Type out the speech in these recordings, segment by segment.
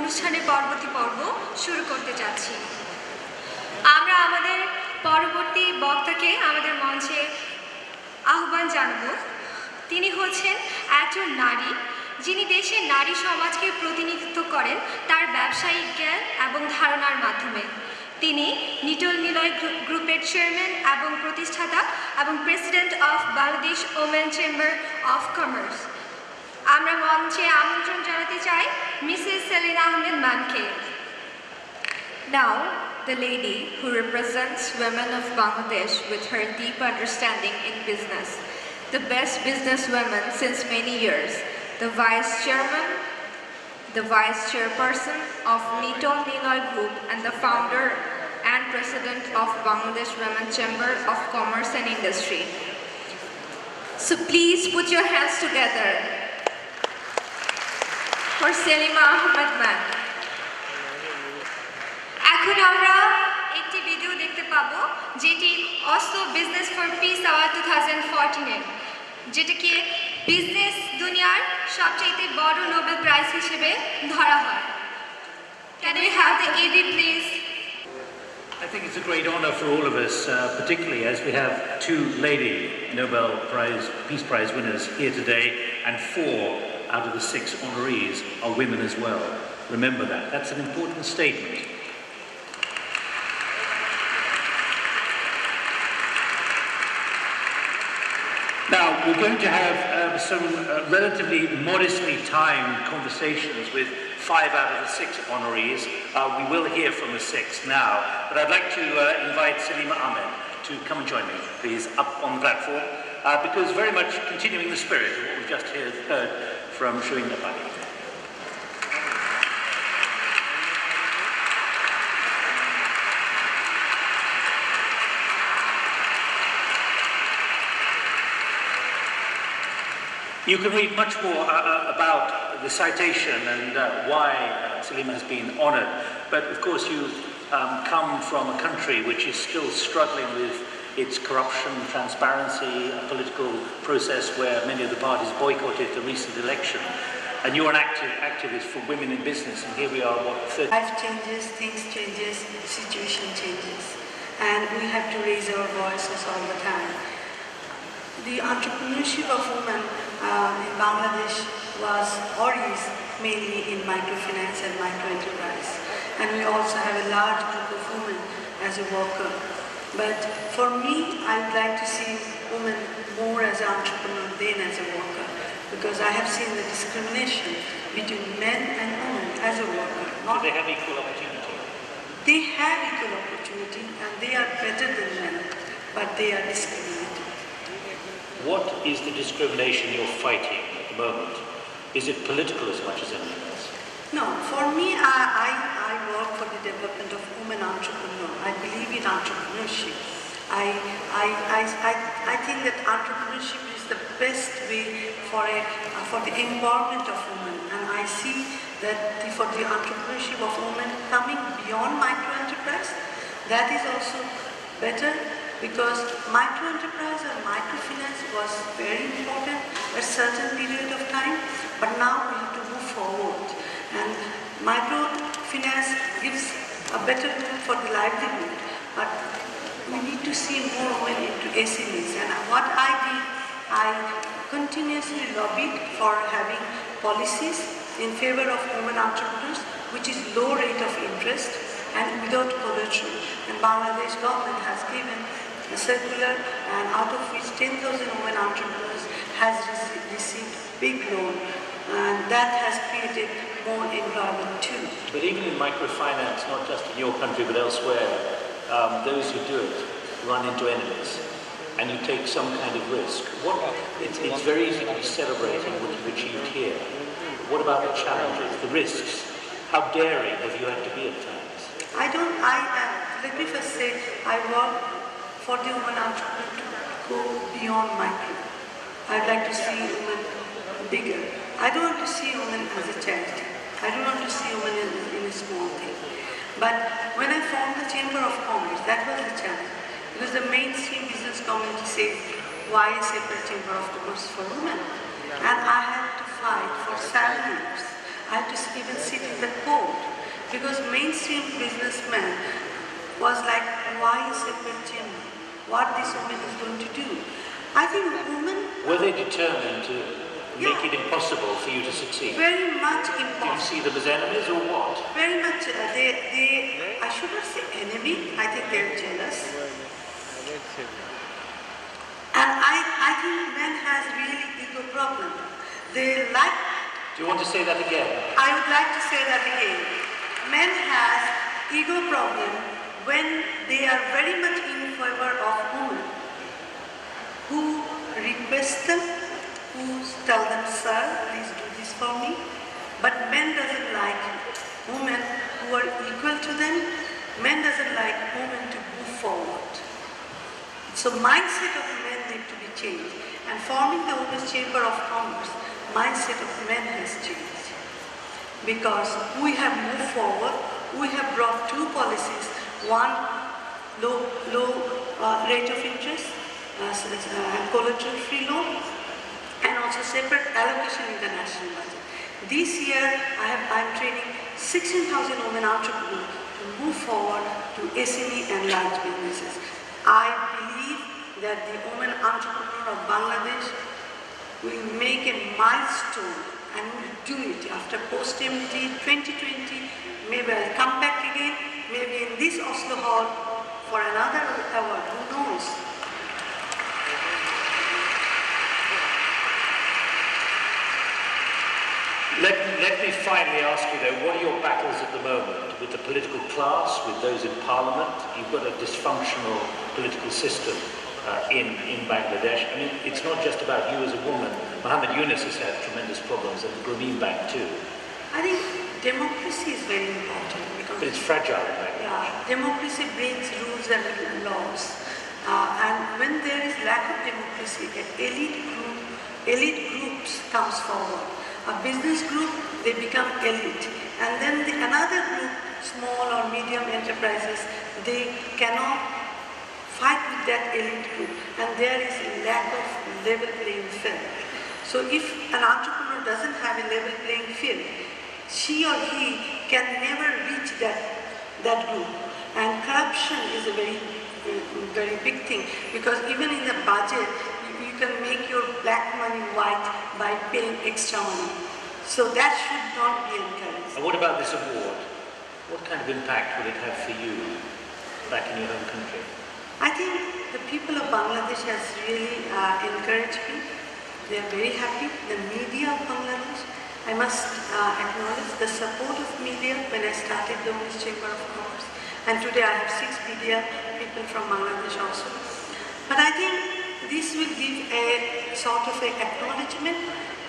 অনুষ্ঠানের পরবর্তী পর্ব শুরু করতে যাচ্ছি। আমরা আমাদের পরবর্তী বক্তাকে আমাদের মঞ্চে আহ্বান জানাব। তিনি হচ্ছেন একজন নারী, যিনি দেশের নারী সমাজকে প্রতিনিধিত্ব করেন তার ব্যবসায়িক জ্ঞান এবং ধারণার মাধ্যমে। তিনি নিটল-নিলয় গ্রুপের চেয়ারম্যান এবং প্রতিষ্ঠাতা এবং president of Bangladesh women chamber of commerce. আমরা মঞ্চে আমন্ত্রণ জানাতে চাই মিসেস সেলিমা আহমেদ ম্যামকে। Now, the lady who represents women of Bangladesh with her deep understanding in business, the best businesswoman since many years, the Vice Chairman, the Vice Chairperson of Nitol-Niloy Group and the founder and President of Bangladesh Women Chamber of Commerce and Industry. So please put your hands together for Selima Ahmad ma'am. এখন আমরা একটি video দেখতে পাবো যেটি Oslo business for piece award 2014 যেটাকে business দুনিয়ার সবচেয়ে বড় নোবেল প্রাইজ হিসেবে ধরা হয়। Can we have the AD please? I think it's a great honor for all of us, particularly as we have two lady Nobel Peace Prize winners here today, and 4 out of the 6 honorees are women as well. Remember that. That's an important statement. Now, we're going to have some relatively modestly timed conversations with 5 out of the 6 honorees. We will hear from the 6th now, but I'd like to invite Selima Ahmad to come and join me, please, up on the platform, because very much continuing the spirit of what we've just heard from Shireen Napali. You can read much more about the citation and why Selima has been honoured, but of course you come from a country which is still struggling with its corruption, transparency, a political process where many of the parties boycotted the recent election, and you're an activist for women in business, and here we are, what, 30? Life changes, things changes, situation changes, and we have to raise our voices all the time. The entrepreneurship of women in Bangladesh was or is mainly in microfinance and microenterprise, and we also have a large group of women as a worker. But for me, I would like to see women more as an entrepreneur than as a worker, because I have seen the discrimination between men and women as a worker. Do they have equal opportunity? They have equal opportunity and they are better than men, but they are discriminated. What is the discrimination you're fighting at the moment? Is it political as much as anything else? No, for me, I work for the development of women entrepreneurs. I believe in entrepreneurship. I think that entrepreneurship is the best way for the empowerment of women, and I see that for the entrepreneurship of women coming beyond microenterprise, that is also better. Because microenterprise and microfinance was very important at a certain period of time, but now we need to move forward. And microfinance gives a better room for the livelihood, but we need to see more women into SMEs. And what I did, I continuously lobbied for having policies in favor of women entrepreneurs, which is low rate of interest and without collateral. And Bangladesh government has given a circular, and out of which 10,000 women entrepreneurs has received big loan, and that has created more employment too. But even in microfinance, not just in your country but elsewhere, those who do it run into enemies, and you take some kind of risk. It's very easy to be celebrating what you've achieved here. What about the challenges, the risks? How daring have you had to be at times? Let me first say, I work for the women entrepreneur to go beyond micro. I'd like to see women bigger. I don't want to see women as a charity. I don't want to see women in a small thing. But when I formed the Chamber of Commerce, that was the challenge. Because the mainstream business community said, why a separate Chamber of Commerce for women? And I had to fight for 7 years. I had to even sit in the court because mainstream businessmen was like, why separate chamber? What this woman is going to do? I think women... Were they determined to make it impossible for you to succeed? Very much Do you impossible. see them as enemies or what? Very much, I should not say enemy, I think they're jealous. And I think men has really ego problem. They like... Do you want to say that again? I would like to say that again. Men has ego problem when they are very much in favor of women who request them, who tell them, sir, please do this for me. But men doesn't like women who are equal to them. Men doesn't like women to move forward. So mindset of men need to be changed. And forming the Women's Chamber of Commerce, mindset of men has changed. Because we have moved forward, we have brought two policies. One, low rate of interest, collateral-free loan, and also separate allocation in the national budget. This year, I'm training 16,000 women entrepreneurs to move forward to SME and large businesses. I believe that the women entrepreneur of Bangladesh will make a milestone and will do it after post-MD 2020. Maybe I'll come back again, maybe in this Oslo Hall for another award, who knows? Let me finally ask you though, what are your battles at the moment with the political class, with those in parliament? You've got a dysfunctional political system in Bangladesh. I mean, it's not just about you as a woman. Muhammad Yunus has had tremendous problems and the Grameen Bank too. I think democracy is very important because... But it's fragile in Bangladesh. Yeah, democracy brings rules and laws. And when there is lack of democracy, elite groups comes forward. A business group, they become elite. And then another group, small or medium enterprises, they cannot fight with that elite group. And there is a lack of level playing field. So if an entrepreneur doesn't have a level playing field, she or he can never reach that group. And corruption is a very big thing, because even in the budget, you can make your black money white by paying extra money. So that should not be encouraged. And what about this award? What kind of impact will it have for you back in your home country? I think the people of Bangladesh has really encouraged me. They are very happy. The media of Bangladesh, I must acknowledge the support of media when I started the Women's Chamber of Commerce. And today I have 6 media people from Bangladesh also. But I think this will give a sort of an acknowledgement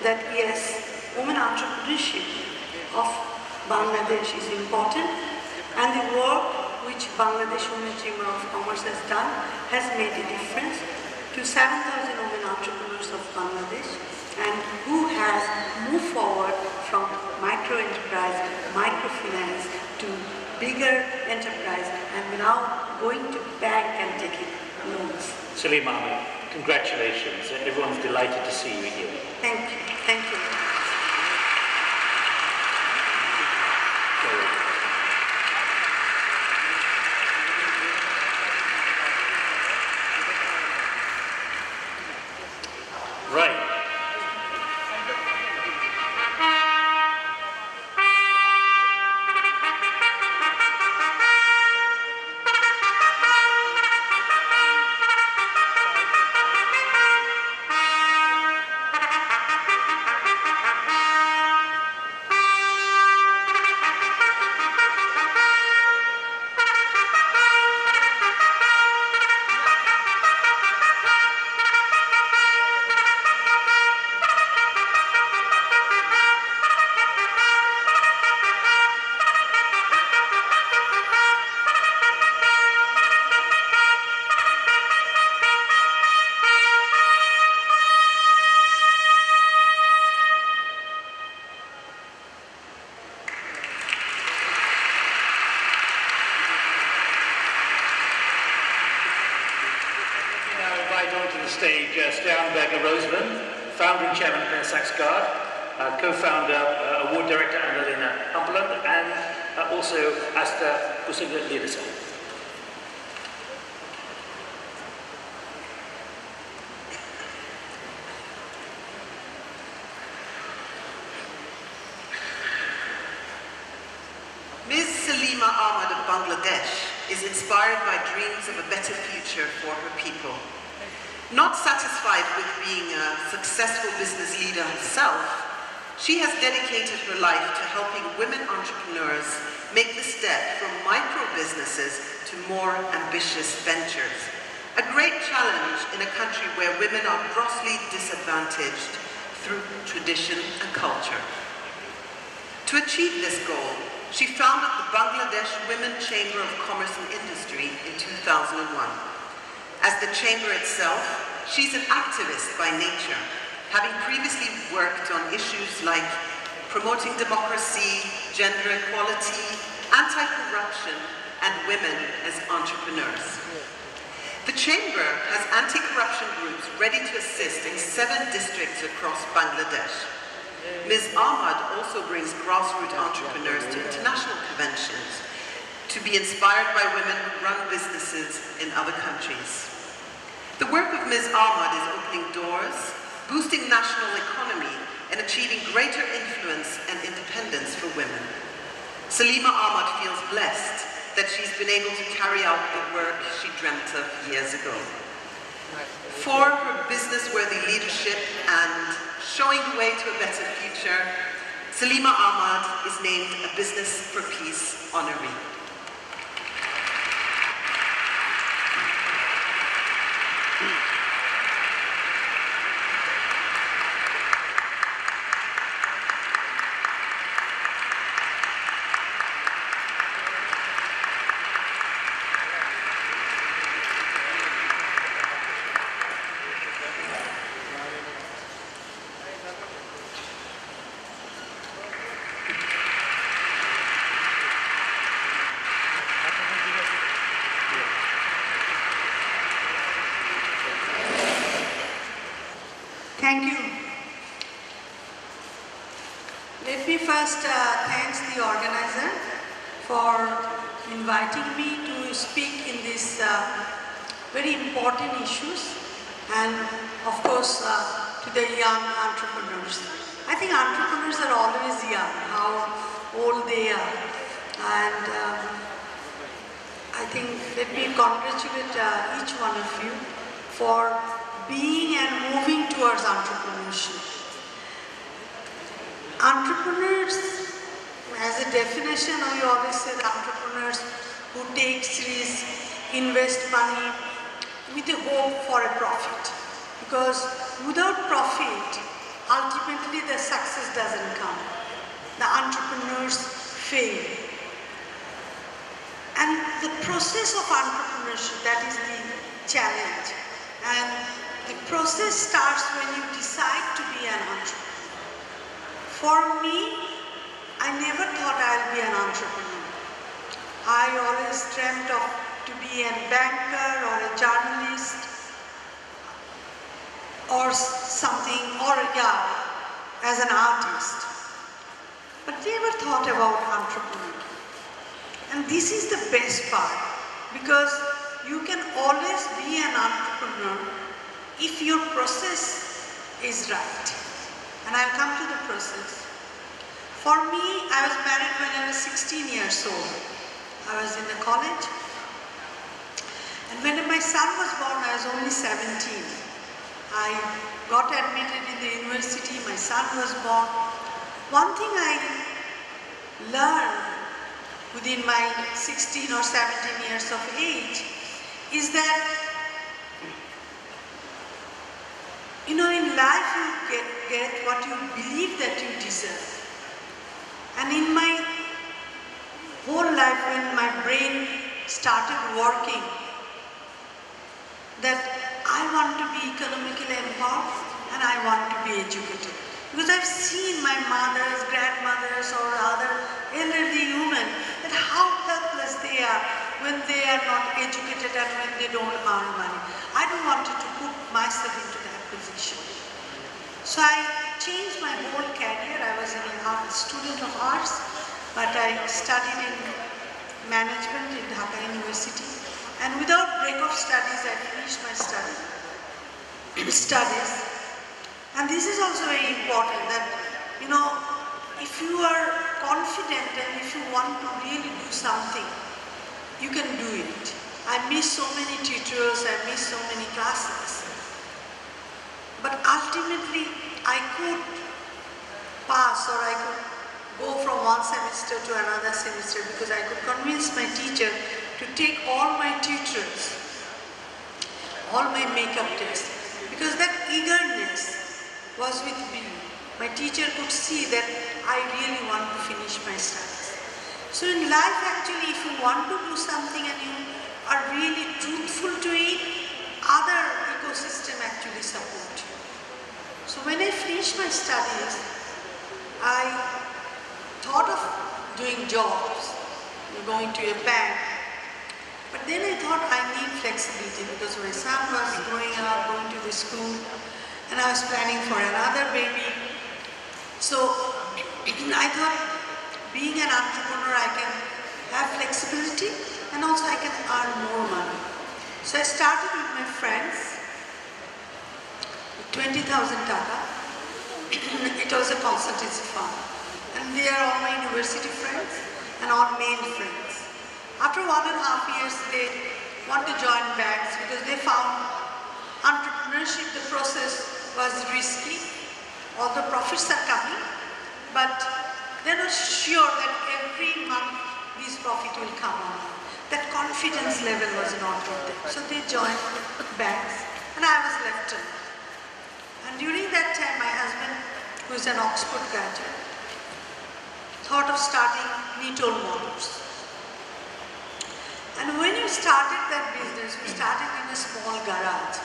that yes, women entrepreneurship of Bangladesh is important, and the work which Bangladesh Women's Chamber of Commerce has done has made a difference to 7,000 women entrepreneurs of Bangladesh, and who has moved forward from micro-enterprise, microfinance to bigger enterprise, and now going to bank and taking loans. Selima Ahmad, congratulations. Everyone's delighted to see you here. Thank you. Thank you. Right. Stage, Sternberger Roseland, founder and chairman of Saxgard, co-founder, award director Annalena Humpeland, and also Asta Kusinga-Liedersen. Ms. Selima Ahmad of Bangladesh is inspired by dreams of a better future for her people. Not satisfied with being a successful business leader herself, she has dedicated her life to helping women entrepreneurs make the step from micro-businesses to more ambitious ventures. A great challenge in a country where women are grossly disadvantaged through tradition and culture. To achieve this goal, she founded the Bangladesh Women Chamber of Commerce and Industry in 2001. As the chamber itself, she's an activist by nature, having previously worked on issues like promoting democracy, gender equality, anti-corruption, and women as entrepreneurs. The chamber has anti-corruption groups ready to assist in 7 districts across Bangladesh. Ms. Ahmad also brings grassroots entrepreneurs to international conventions to be inspired by women who run businesses in other countries. The work of Ms. Ahmad is opening doors, boosting national economy, and achieving greater influence and independence for women. Selima Ahmad feels blessed that she's been able to carry out the work she dreamt of years ago. For her business-worthy leadership and showing the way to a better future, Selima Ahmad is named a Business for Peace honoree. Thank you. Let me first thank the organizer for inviting me to speak in these very important issues, and of course to the young entrepreneurs. I think entrepreneurs are always young, how old they are, and I think let me congratulate each one of you for being and moving towards entrepreneurship. Entrepreneurs, as a definition, we always say entrepreneurs who take risks, invest money with a hope for a profit. Because without profit, ultimately the success doesn't come. The entrepreneurs fail. And the process of entrepreneurship, that is the challenge. And the process starts when you decide to be an entrepreneur. For me, I never thought I'll be an entrepreneur. I always dreamt of to be a banker or a journalist or something, or as an artist. But never thought about entrepreneur. And this is the best part, because you can always be an entrepreneur if your process is right. And I'll come to the process. For me, I was married when I was 16 years old. I was in the college. And when my son was born, I was only 17. I got admitted in the university, my son was born. One thing I learned within my 16 or 17 years of age is that, in life you get what you believe that you deserve. And in my whole life, when my brain started working, that I want to be economically empowered and I want to be educated. Because I've seen my mothers, grandmothers or other elderly women, that how helpless they are when they are not educated and when they don't earn money. I don't want to put myself into that position. So I changed my whole career. I was a student of arts, but I studied in management in Dhaka University. And without break of studies, I finished my studies. And this is also very important that, you know, if you are confident and if you want to really do something, you can do it. I missed so many tutors, I missed so many classes. But ultimately, I could pass or I could go from one semester to another semester because I could convince my teacher to take all my tutors, all my makeup tests, because that eagerness was with me. My teacher could see that I really want to finish my studies. So in life actually, if you want to do something and you are really truthful to it, other ecosystem actually support you. So when I finished my studies, I thought of doing jobs, going to a bank. But then I thought I need flexibility because my son was growing up, going to the school, and I was planning for another baby. So I thought being an entrepreneur, I can have flexibility and also I can earn more money. So I started with my friends, 20,000 taka. It was a consultancy firm. And they are all my university friends and all male friends. After 1.5 years, they want to join banks because they found entrepreneurship, the process was risky. All the profits are coming, but they're not sure that every month this profit will come on. That confidence level was not with them. So they joined banks and I was left alone. And during that time, my husband, who is an Oxford graduate, thought of starting Nitol-Niloy. And when we started that business, we started in a small garage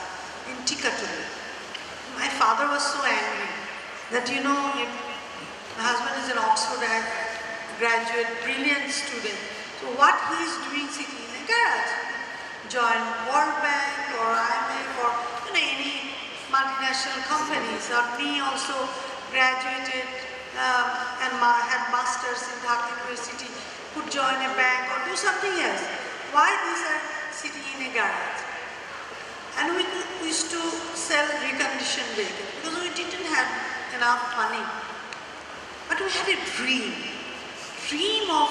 in Tikatuli. My father was so angry that, you know, my husband is an Oxford graduate, brilliant student. So what he is doing sitting in a garage? Join World Bank or IMF or any multinational companies. Or me also graduated and had masters in Dhaka University, could join a bank or do something else. Why these are sitting in a garage? And we used to sell reconditioned vehicles because we didn't have enough money. But we had a dream of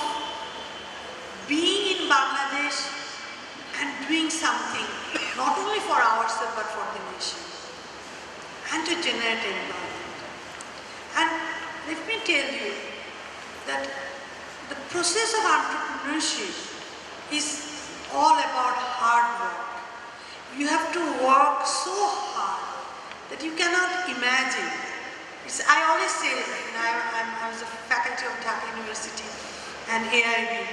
being in Bangladesh and doing something, not only for ourselves but for the nation, and to generate employment. And let me tell you that the process of entrepreneurship is all about hard work. You have to work so hard that you cannot imagine. I always say, I was a faculty of Dhaka University and AIB,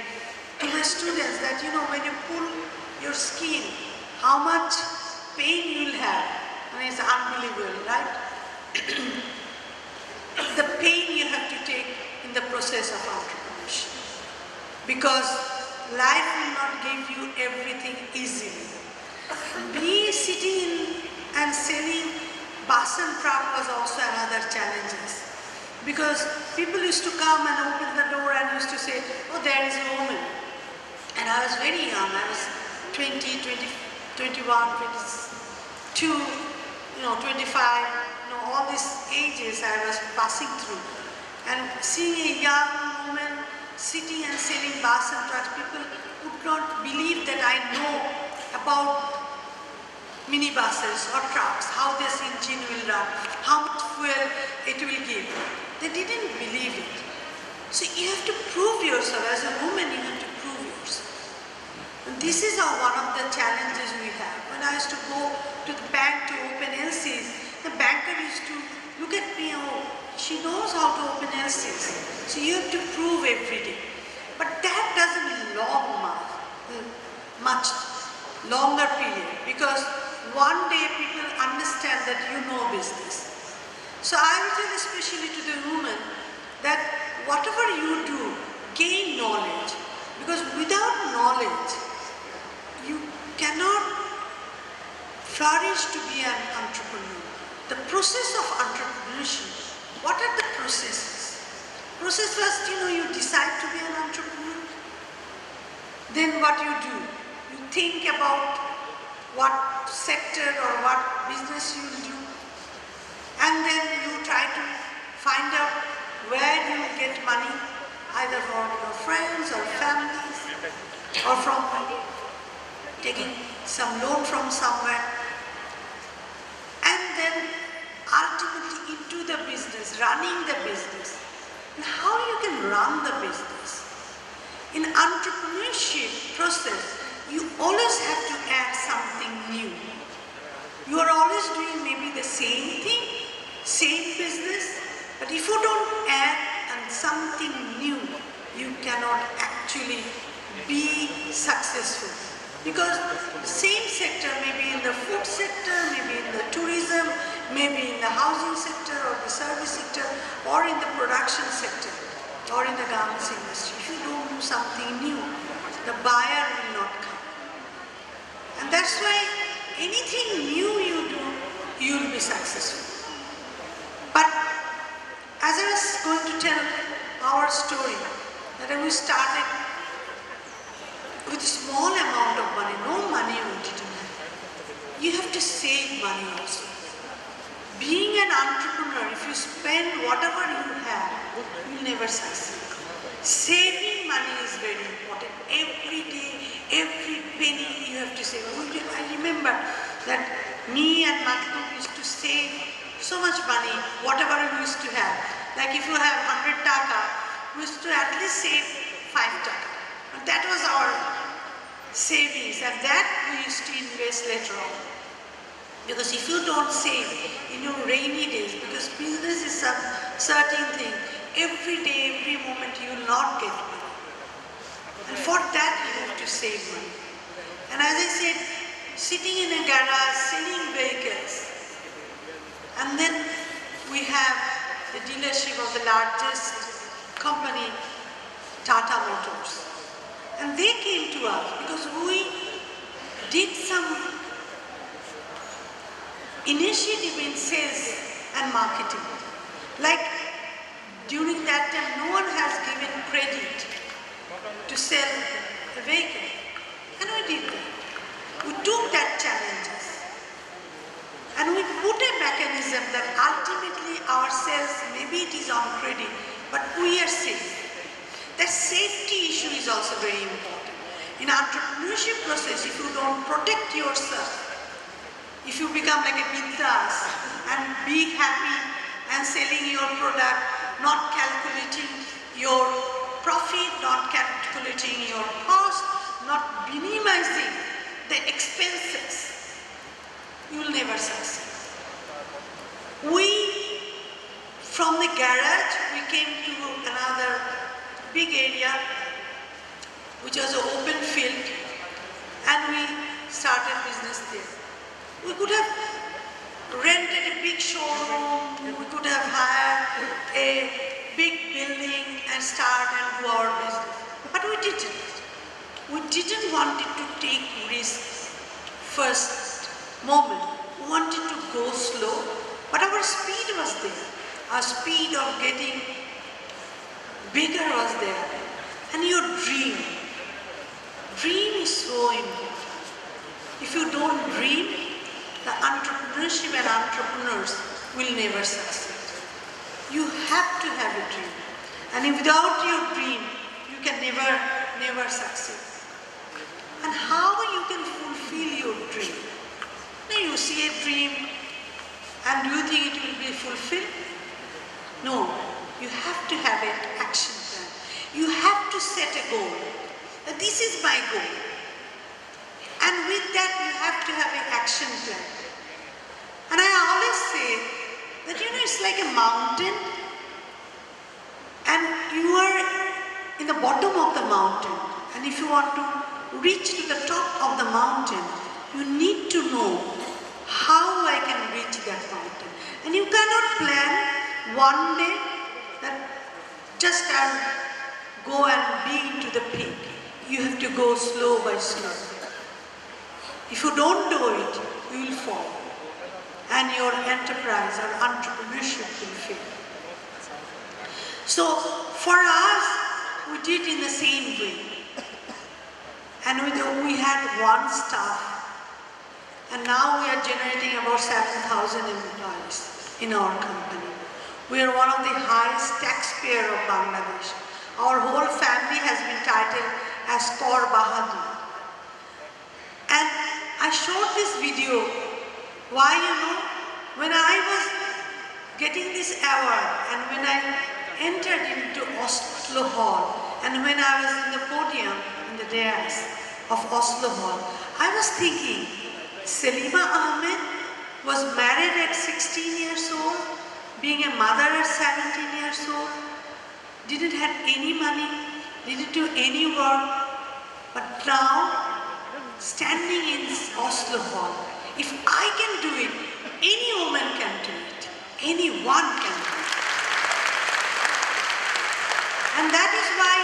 to my students that, you know, when you pull your skin, how much pain you will have. I mean, it's unbelievable, right? The pain you have to take in the process of entrepreneurship. Because life will not give you everything easily. Being sitting and selling bus and truck was also another challenge. Because people used to come and open the door and used to say, oh, there is a woman. And I was very young. I was 20, 21, 22, 25, all these ages I was passing through. And seeing a young woman sitting and selling bus and trucks, people would not believe that I know about minibuses or trucks, how this engine will run, how much fuel it will give. They didn't believe it. So you have to prove yourself. As a woman, you have to prove yourself. And this is one of the challenges we have. When I used to go to the bank to open LCs, the banker used to look at me, oh, she knows how to open LCs. So you have to prove every day. But that doesn't much longer period, because one day people understand that you know business. So I will tell especially to the women that whatever you do, gain knowledge. Because without knowledge, you cannot flourish to be an entrepreneur. The process of entrepreneurship What are the processes? Process first, you decide to be an entrepreneur. Then what you do? You think about what sector or what business you will do. And then you try to find out where you will get money, either from your friends or families, or from taking some loan from somewhere. And then ultimately into the business, running the business. And how you can run the business. In entrepreneurship process, you always have to add something new. You are always doing maybe the same thing, same business, but if you don't add something new, you cannot actually be successful. Because the same sector, maybe in the food sector, maybe in the tourism, maybe in the housing sector or the service sector, or in the production sector, or in the garments industry. If you don't do something new, the buyer will not come. And that's why anything new you do, you will be successful. But as I was going to tell our story, that we started with a small amount of money, no money we didn't have. You have to save money also. Being an entrepreneur, if you spend whatever you have, you will never succeed. Saving money is very important. Every day, every penny you have to save. I remember that me and Matlu used to save so much money, whatever we used to have. Like if you have 100 taka, we used to at least save 5 taka. And that was our savings, and that we used to invest later on. Because if you don't save in your rainy days, because business is some certain thing, every day, every moment you will not get money. And for that you have to save money. And as I said, sitting in a garage, selling vehicles. And then we have the dealership of the largest company, Tata Motors. And they came to us because we did some initiative in sales and marketing. Like during that time, no one has given credit to sell a vehicle. And we did that. We took that challenges. And we put a mechanism that ultimately our sales, maybe it is on credit, but we are safe. That safety issue is also very important. In entrepreneurship process, if you don't protect yourself, if you become like a Biddas and be happy and selling your product, not calculating your profit, not calculating your cost, not minimizing the expenses, you will never succeed. From the garage, we came to another big area, which was an open field, and we started business there. We could have rented a big showroom, we could have hired a big building and start and do our business. But we didn't. We didn't want it to take risks first moment. We wanted to go slow, but our speed was there. Our speed of getting bigger was there. And your dream. Dream is so important. If you don't dream, the entrepreneurship and entrepreneurs will never succeed. You have to have a dream. And without your dream, you can never succeed. And how you can fulfill your dream? Now you see a dream and do you think it will be fulfilled? No, you have to have an action plan. You have to set a goal. This is my goal. And with that, you have to have an action plan. And I always say that, it's like a mountain, and you are in the bottom of the mountain. And if you want to reach to the top of the mountain, you need to know how I can reach that mountain. And you cannot plan one day that just go and be to the peak. You have to go slow by slow. If you don't do it, you will fall. And your enterprise or entrepreneurship will fail. So for us, we did in the same way. And we had one staff. And now we are generating about 7,000 employees in our company. We are one of the highest taxpayer of Bangladesh. Our whole family has been titled as Kor Bahadur. And I showed this video. Why, when I was getting this award and when I entered into Oslo Hall and when I was in the podium in the dais of Oslo Hall, I was thinking, Selima Ahmad was married at 16 years old, being a mother at 17 years old, didn't have any money, didn't do any work, but now, standing in Oslo Hall, if I can do it, any woman can do it. Anyone can do it. And that is why,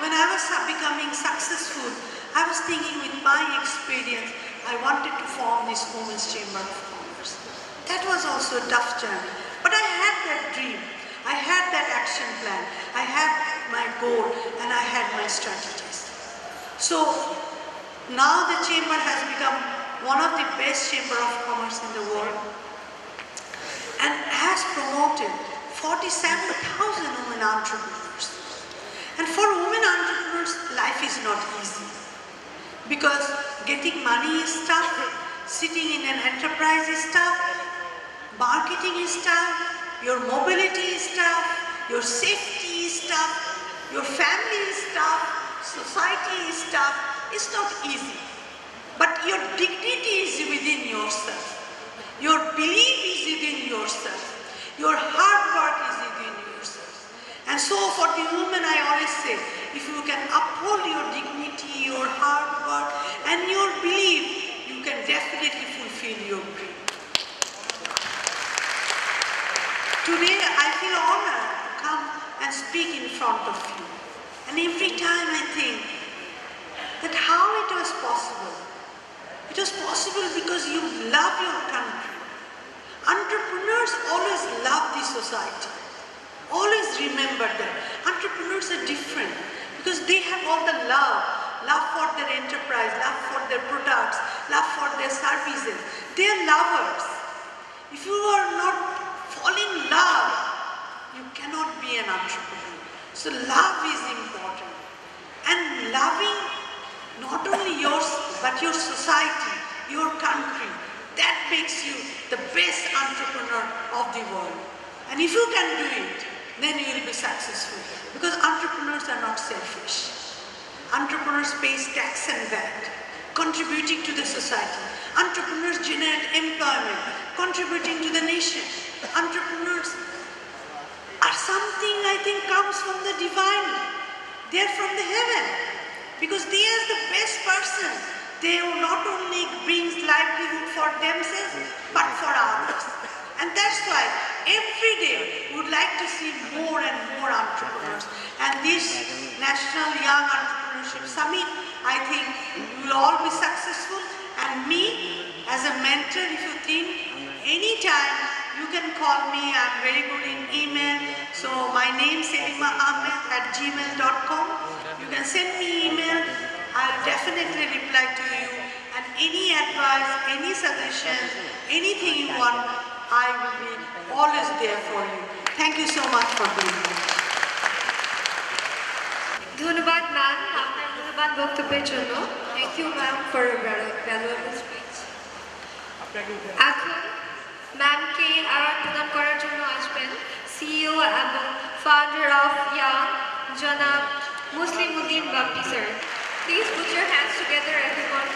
when I was becoming successful, I was thinking with my experience, I wanted to form this Women's Chamber of Commerce. That was also a tough journey. But I had that dream. I had that action plan. I had my goal and I had my strategies. So now the chamber has become one of the best chamber of commerce in the world and has promoted 47,000 women entrepreneurs. And for women entrepreneurs, life is not easy because getting money is tough, sitting in an enterprise is tough, marketing is tough, your mobility is tough, your safety is tough, your family is tough, society is tough. It's not easy. But your dignity is within yourself. Your belief is within yourself. Your hard work is within yourself. And so for the women, I always say, if you can uphold your dignity, your hard work, and your belief, you can definitely fulfill your dream. Today, I feel honored to come and speak in front of you. And every time I think that how it was possible. It was possible because you love your country. Entrepreneurs always love the society. Always remember that. Entrepreneurs are different because they have all the love for their enterprise, love for their products, love for their services. They are lovers. If you are not falling in love, you cannot be an entrepreneur. So love is important. And loving not only yours, but your society, your country, that makes you the best entrepreneur of the world. And if you can do it, then you will be successful. Because entrepreneurs are not selfish. Entrepreneurs pay tax and VAT, contributing to the society. Entrepreneurs generate employment, contributing to the nation. Entrepreneurs are something I think comes from the divine. They are from the heaven. Because they are the best person. They not only brings livelihood for themselves, but for others. And that's why every day we would like to see more and more entrepreneurs. And this National Young Entrepreneurship Summit, I think we will all be successful. And me, as a mentor, if you think, anytime you can call me. I'm very good in email. So my name is selimaahmed@gmail.com. You can send me email. I'll definitely reply to you. And any advice, any suggestion, anything you want, I will be always there for you. Thank you so much for being here. ধন্যবাদ ma'am, আপনার মূল্যবান বক্তব্যের জন্য। Thank you ma'am for a valuable speech. এখন ম্যামকে award প্রদান করার জন্য আসবেন সিইও এবং ফাউন্ডার অফ ইয়াং জনাব Muslim Uddin Bappi sir. Please put your hands together everyone.